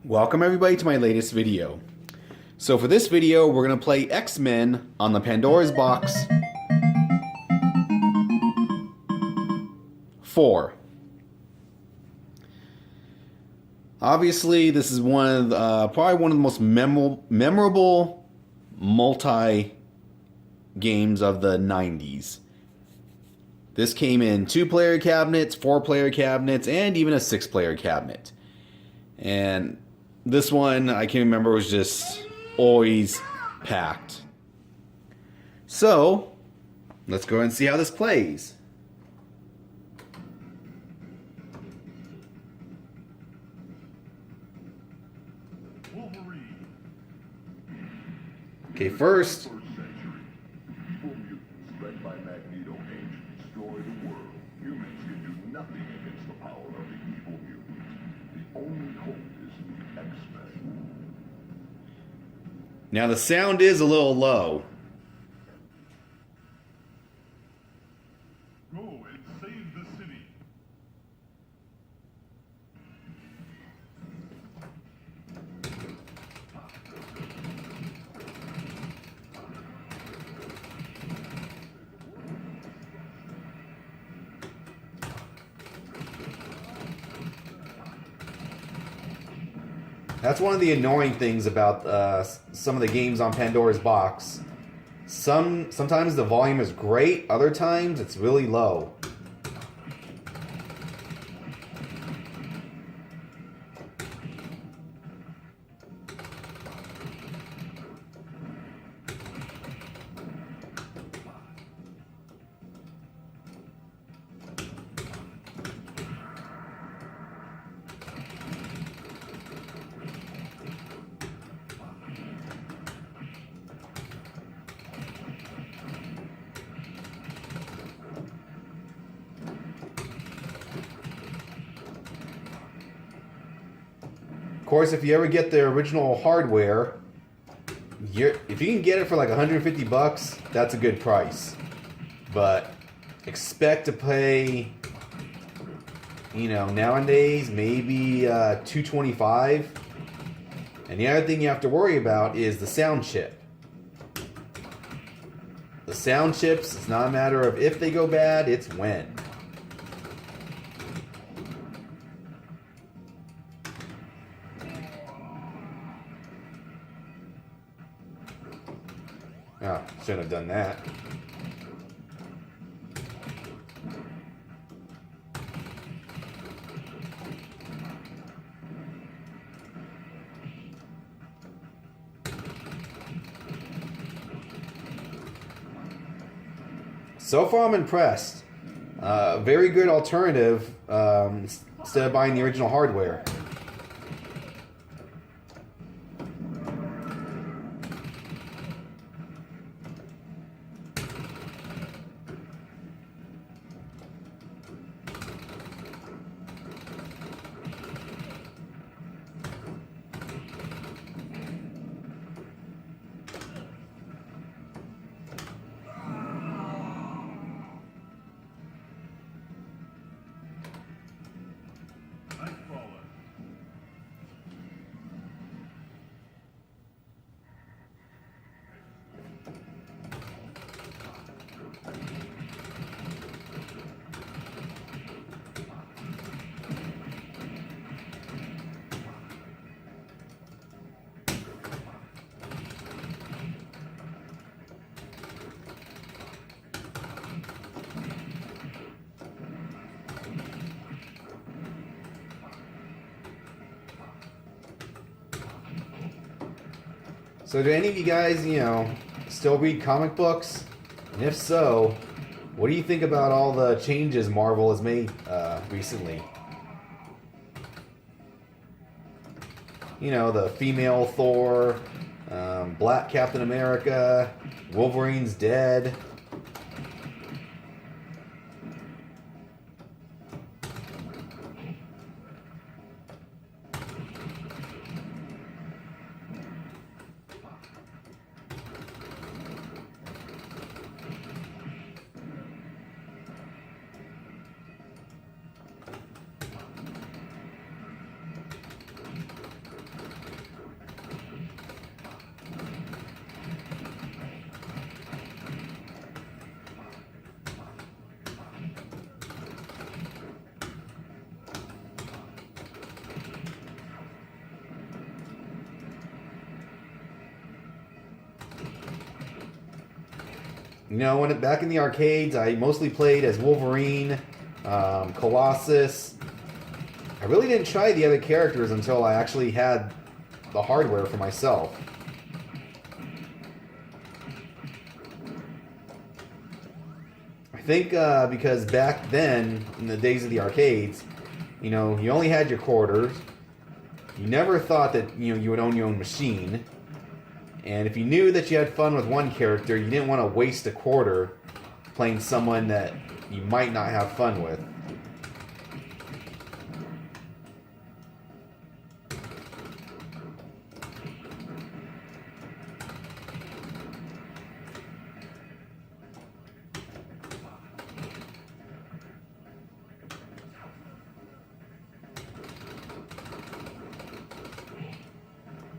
Welcome everybody to my latest video. So for this video, we're going to play X-Men on the Pandoras Box 4. Obviously, this is one of probably one of the most memorable multi games of the 90s. This came in 2-player cabinets, 4-player cabinets, and even a 6-player cabinet. And this one, I can remember, was just always packed. So, let's go and see how this plays. Okay, first, now the sound is a little low. Go and save the city. That's one of the annoying things about some of the games on Pandora's Box. Sometimes the volume is great, other times it's really low. Of course, if you ever get the original hardware, if you can get it for like 150 bucks, that's a good price. But expect to pay, you know, nowadays maybe 225. And the other thing you have to worry about is the sound chip. The sound chips, it's not a matter of if they go bad, it's when. Oh, shouldn't have done that. So far, I'm impressed. Very good alternative instead of buying the original hardware. So do any of you guys, still read comic books? And if so, what do you think about all the changes Marvel has made recently? You know, the female Thor, Black Captain America, Wolverine's dead. You know, back in the arcades, I mostly played as Wolverine, Colossus. I really didn't try the other characters until I actually had the hardware for myself. I think because back then, in the days of the arcades, you know, you only had your quarters. You never thought that, you know, you would own your own machine. And if you knew that you had fun with one character, you didn't want to waste a quarter playing someone that you might not have fun with.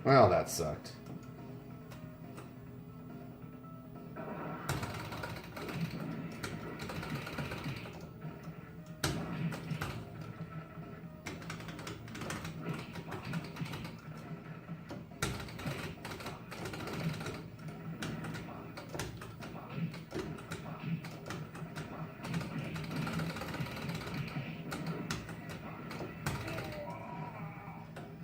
Well, that sucked.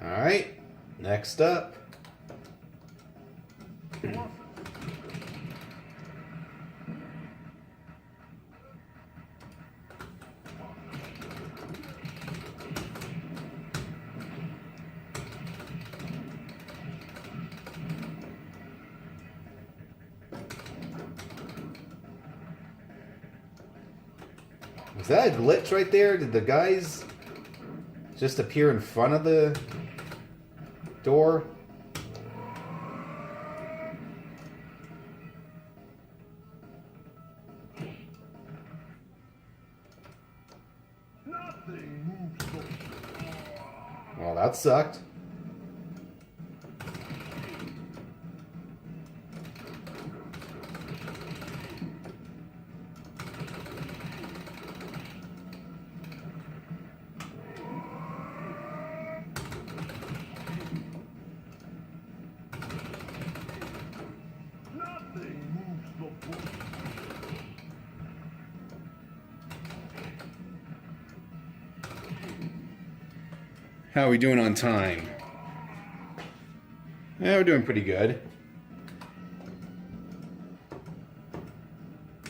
All right, next up. Was that a glitch right there? Did the guys just appear in front of the door? Nothing moves so. Well, that sucked. Nothing moves so. How are we doing on time? Yeah, we're doing pretty good.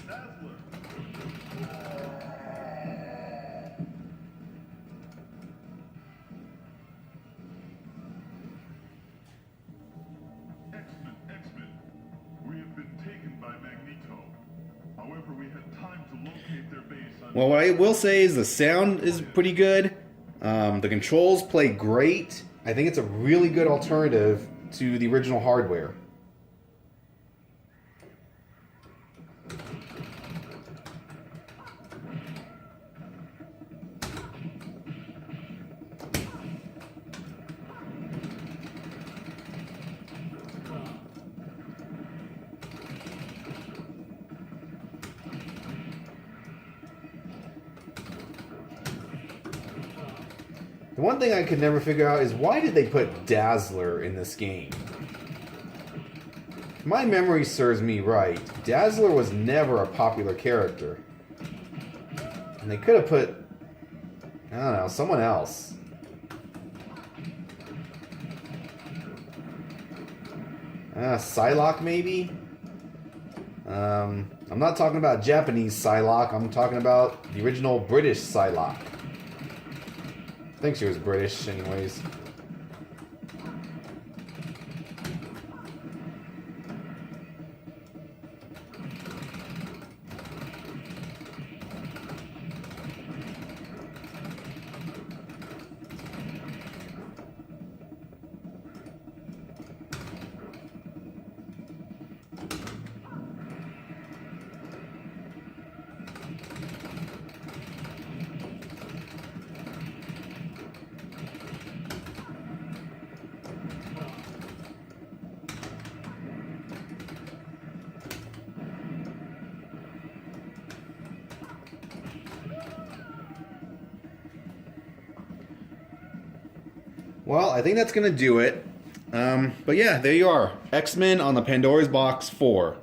Dazzler. X-Men. We have been taken by Magneto. However, we had time to locate their base on... Well, what I will say is the sound is pretty good. The controls play great. I think it's a really good alternative to the original hardware. The one thing I could never figure out is why did they put Dazzler in this game? If my memory serves me right, Dazzler was never a popular character. And they could have put, I don't know, someone else. Psylocke maybe? I'm not talking about Japanese Psylocke, I'm talking about the original British Psylocke. I think she was British anyways. Well, I think that's going to do it. But yeah, there you are. X-Men on the Pandoras Box 4.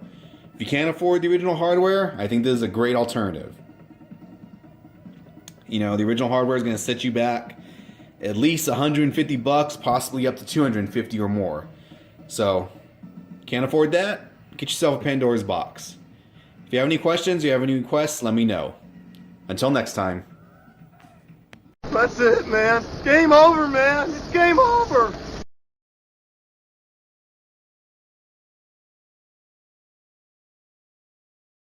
If you can't afford the original hardware, I think this is a great alternative. You know, the original hardware is going to set you back at least $150, possibly up to $250 or more. So, can't afford that? Get yourself a Pandora's Box. If you have any questions, you have any requests, let me know. Until next time. That's it, man. Game over, man. It's game over.